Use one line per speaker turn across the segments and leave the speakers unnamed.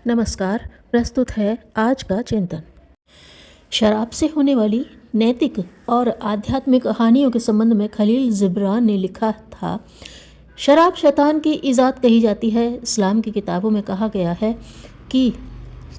नमस्कार। प्रस्तुत है आज का चिंतन। शराब से होने वाली नैतिक और आध्यात्मिक हानियों के संबंध में खलील जिब्रान ने लिखा था, शराब शैतान की ईजाद कही जाती है। इस्लाम की किताबों में कहा गया है कि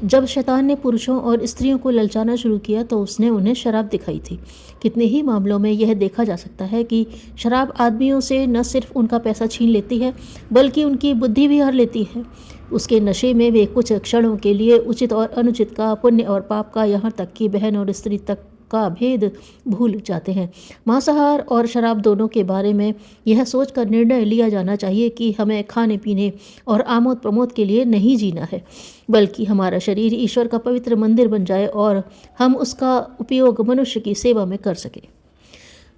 जब शैतान ने पुरुषों और स्त्रियों को ललचाना शुरू किया तो उसने उन्हें शराब दिखाई थी। कितने ही मामलों में यह देखा जा सकता है कि शराब आदमियों से न सिर्फ उनका पैसा छीन लेती है बल्कि उनकी बुद्धि भी हर लेती है। उसके नशे में वे कुछ क्षणों के लिए उचित और अनुचित का, पुण्य और पाप का, यहाँ तक कि बहन और स्त्री तक का भेद भूल जाते हैं। मांसाहार और शराब दोनों के बारे में यह सोचकर निर्णय लिया जाना चाहिए कि हमें खाने पीने और आमोद प्रमोद के लिए नहीं जीना है, बल्कि हमारा शरीर ईश्वर का पवित्र मंदिर बन जाए और हम उसका उपयोग मनुष्य की सेवा में कर सकें।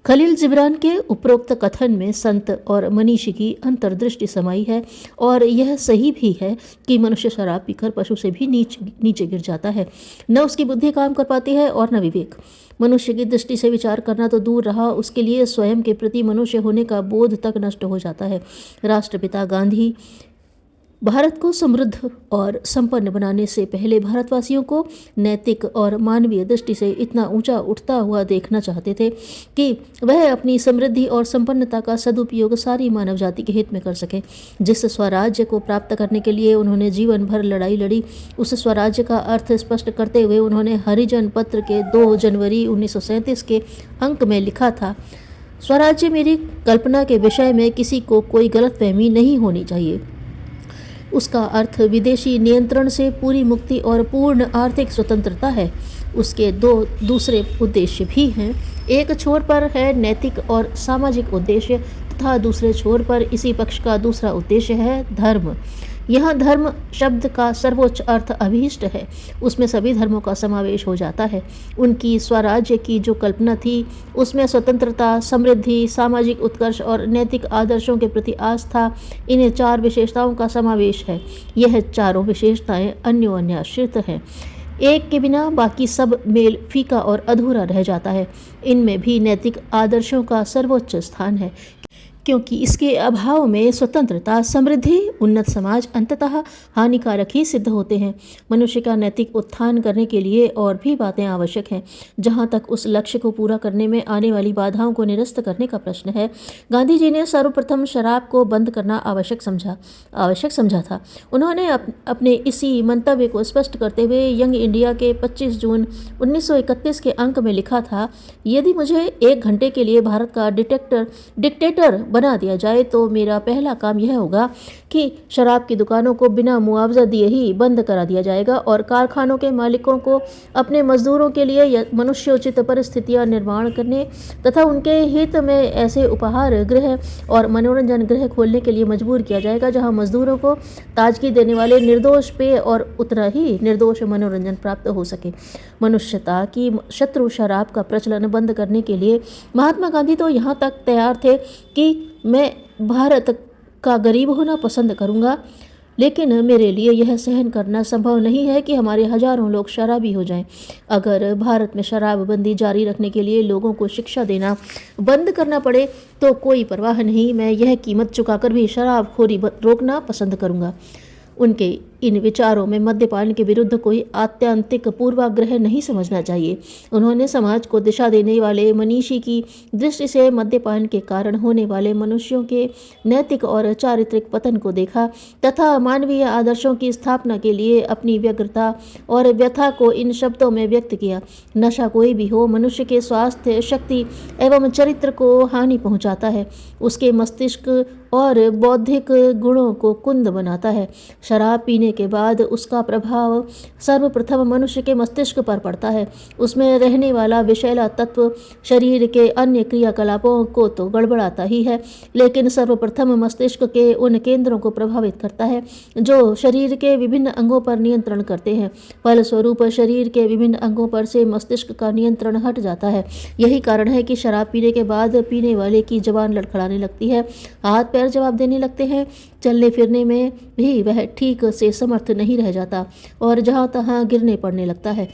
खलील जिब्रान के उपरोक्त कथन में संत और मनीषी की अंतर्दृष्टि समाई है और यह सही भी है कि मनुष्य शराब पीकर पशु से भी नीचे गिर जाता है। न उसकी बुद्धि काम कर पाती है और न विवेक। मनुष्य की दृष्टि से विचार करना तो दूर रहा, उसके लिए स्वयं के प्रति मनुष्य होने का बोध तक नष्ट हो जाता है। राष्ट्रपिता गांधी भारत को समृद्ध और संपन्न बनाने से पहले भारतवासियों को नैतिक और मानवीय दृष्टि से इतना ऊंचा उठता हुआ देखना चाहते थे कि वह अपनी समृद्धि और संपन्नता का सदुपयोग सारी मानव जाति के हित में कर सके। जिस स्वराज्य को प्राप्त करने के लिए उन्होंने जीवन भर लड़ाई लड़ी, उस स्वराज्य का अर्थ स्पष्ट करते हुए उन्होंने हरिजन पत्र के 2 जनवरी 1937 के अंक में लिखा था, स्वराज्य मेरी कल्पना के विषय में किसी को कोई गलतफहमी नहीं होनी चाहिए। उसका अर्थ विदेशी नियंत्रण से पूरी मुक्ति और पूर्ण आर्थिक स्वतंत्रता है। उसके 2 दूसरे उद्देश्य भी हैं। एक छोर पर है नैतिक और सामाजिक उद्देश्य तथा दूसरे छोर पर इसी पक्ष का दूसरा उद्देश्य है धर्म। यहाँ धर्म शब्द का सर्वोच्च अर्थ अभीष्ट है। उसमें सभी धर्मों का समावेश हो जाता है। उनकी स्वराज्य की जो कल्पना थी उसमें स्वतंत्रता, समृद्धि, सामाजिक उत्कर्ष और नैतिक आदर्शों के प्रति आस्था, इन 4 विशेषताओं का समावेश है। यह चारों विशेषताएं अन्योन्याश्रित हैं। एक के बिना बाकी सब मेल फीका और अधूरा रह जाता है। इनमें भी नैतिक आदर्शों का सर्वोच्च स्थान है, क्योंकि इसके अभाव में स्वतंत्रता, समृद्धि, उन्नत समाज अंततः हानिकारक ही सिद्ध होते हैं। मनुष्य का नैतिक उत्थान करने के लिए और भी बातें आवश्यक हैं। जहाँ तक उस लक्ष्य को पूरा करने में आने वाली बाधाओं को निरस्त करने का प्रश्न है, गांधी जी ने सर्वप्रथम शराब को बंद करना आवश्यक समझा था। उन्होंने अपने इसी मंतव्य को स्पष्ट करते हुए यंग इंडिया के 25 जून 1931 के अंक में लिखा था, यदि मुझे 1 घंटे के लिए भारत का डिक्टेटर बना दिया जाए तो मेरा पहला काम यह होगा कि शराब की दुकानों को बिना मुआवजा दिए ही बंद करा दिया जाएगा और कारखानों के मालिकों को अपने मजदूरों के लिए मनुष्योचित परिस्थितियां निर्माण करने तथा उनके हित में ऐसे उपहार गृह और मनोरंजन गृह खोलने के लिए मजबूर किया जाएगा जहां मजदूरों को ताजगी देने वाले निर्दोष पेय और उतना ही निर्दोष मनोरंजन प्राप्त हो सके। मनुष्यता की शत्रु शराब का प्रचलन बंद करने के लिए महात्मा गांधी तो यहाँ तक तैयार थे कि मैं भारत का गरीब होना पसंद करूंगा, लेकिन मेरे लिए यह सहन करना संभव नहीं है कि हमारे हजारों लोग शराबी हो जाएं। अगर भारत में शराबबंदी जारी रखने के लिए लोगों को शिक्षा देना बंद करना पड़े तो कोई परवाह नहीं, मैं यह कीमत चुकाकर भी शराबखोरी रोकना पसंद करूंगा। उनके इन विचारों में मद्यपान के विरुद्ध कोई आत्यंतिक पूर्वाग्रह नहीं समझना चाहिए। उन्होंने समाज को दिशा देने वाले मनीषी की दृष्टि से मद्यपान के कारण होने वाले मनुष्यों के नैतिक और चारित्रिक पतन को देखा तथा मानवीय आदर्शों की स्थापना के लिए अपनी व्यग्रता और व्यथा को इन शब्दों में व्यक्त किया, नशा कोई भी हो, मनुष्य के स्वास्थ्य, शक्ति एवं चरित्र को हानि पहुँचाता है, उसके मस्तिष्क और बौद्धिक गुणों को कुंद बनाता है। शराब पीने के बाद उसका प्रभाव सर्वप्रथम मनुष्य के मस्तिष्क पर पड़ता है। उसमें रहने वाला विषैला तत्व शरीर के अन्य क्रियाकलापों को तो गड़बड़ाता ही है, लेकिन सर्वप्रथम मस्तिष्क के उन केंद्रों को प्रभावित करता है जो शरीर के विभिन्न अंगों पर नियंत्रण करते हैं। फलस्वरूप शरीर के विभिन्न अंगों पर से मस्तिष्क का नियंत्रण हट जाता है। यही कारण है कि शराब पीने के बाद पीने वाले की जबान लड़खड़ाने लगती है, हाथ पैर जवाब देने लगते हैं, चलने फिरने में भी वह ठीक से समर्थ नहीं रह जाता और जहाँ तहाँ गिरने पड़ने लगता है।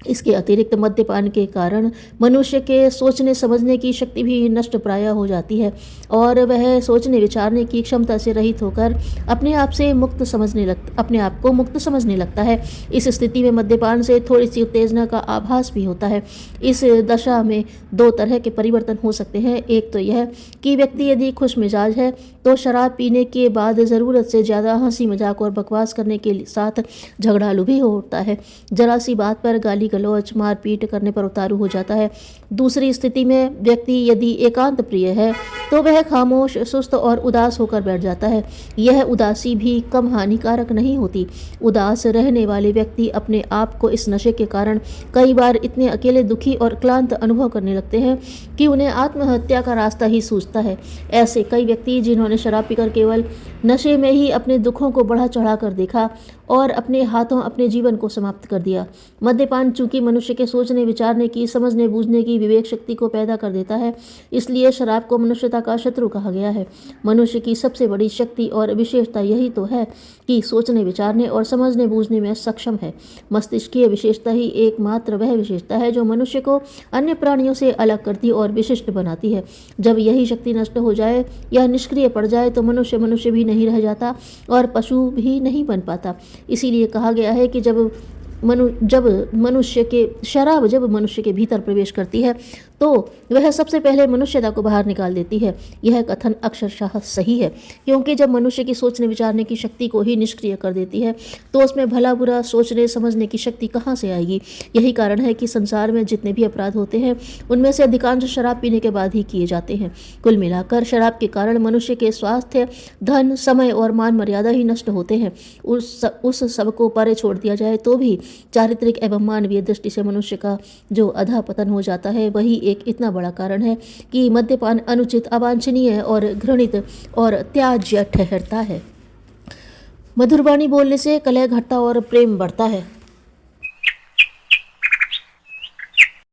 इसके अतिरिक्त मद्यपान के कारण मनुष्य के सोचने समझने की शक्ति भी नष्ट प्राय हो जाती है और वह सोचने विचारने की क्षमता से रहित होकर अपने आप को मुक्त समझने लगता है। इस स्थिति में मद्यपान से थोड़ी सी उत्तेजना का आभास भी होता है। इस दशा में दो तरह के परिवर्तन हो सकते हैं। एक तो यह कि व्यक्ति यदि खुश मिजाज है तो शराब पीने के बाद ज़रूरत से ज़्यादा हंसी मजाक और बकवास करने के साथ झगड़ालू भी होता है, जरा सी बात पर गाली गलौज मारपीट करने पर उतारू हो जाता है। दूसरी स्थिति में व्यक्ति यदि एकांत प्रिय है तो वह खामोश, सुस्त और उदास होकर बैठ जाता है। यह उदासी भी कम हानिकारक नहीं होती। उदास रहने वाले व्यक्ति अपने आप को इस नशे के कारण कई बार इतने अकेले, दुखी और क्लांत अनुभव करने लगते हैं कि उन्हें आत्महत्या का रास्ता ही सूझता है। ऐसे कई व्यक्ति जिन्होंने शराब पीकर केवल नशे में ही अपने दुखों को बढ़ा चढ़ा कर देखा और अपने हाथों अपने जीवन को समाप्त कर दिया। मद्यपान चूंकि मनुष्य के सोचने विचारने की, समझने बूझने की विवेक शक्ति को पैदा कर देता है, इसलिए शराब को मनुष्यता का शत्रु कहा गया है। मनुष्य की सबसे बड़ी शक्ति और विशेषता यही तो है कि सोचने विचारने और समझने बूझने में सक्षम है। मस्तिष्कीय विशेषता ही एकमात्र वह विशेषता है जो मनुष्य को अन्य प्राणियों से अलग करती और विशिष्ट बनाती है। जब यही शक्ति नष्ट हो जाए या निष्क्रिय पड़ जाए तो मनुष्य भी नहीं रह जाता और पशु भी नहीं बन पाता। इसीलिए कहा गया है कि जब मनुष्य के भीतर प्रवेश करती है तो वह सबसे पहले मनुष्यता को बाहर निकाल देती है। यह कथन अक्षरशः सही है, क्योंकि जब मनुष्य की सोचने विचारने की शक्ति को ही निष्क्रिय कर देती है तो उसमें भला बुरा सोचने समझने की शक्ति कहाँ से आएगी। यही कारण है कि संसार में जितने भी अपराध होते हैं उनमें से अधिकांश शराब पीने के बाद ही किए जाते हैं। कुल मिलाकर शराब के कारण मनुष्य के स्वास्थ्य, धन, समय और मान मर्यादा ही नष्ट होते हैं। उस सब को परे छोड़ दिया जाए तो भी चारित्रिक एवं मानवीय दृष्टि से मनुष्य का जो अधा पतन हो जाता है वही एक इतना बड़ा कारण है कि मद्यपान अनुचित, अवांछनीय और घृणित और त्याज्य ठहरता है। मधुर वाणी बोलने से कलह घटता और प्रेम बढ़ता है।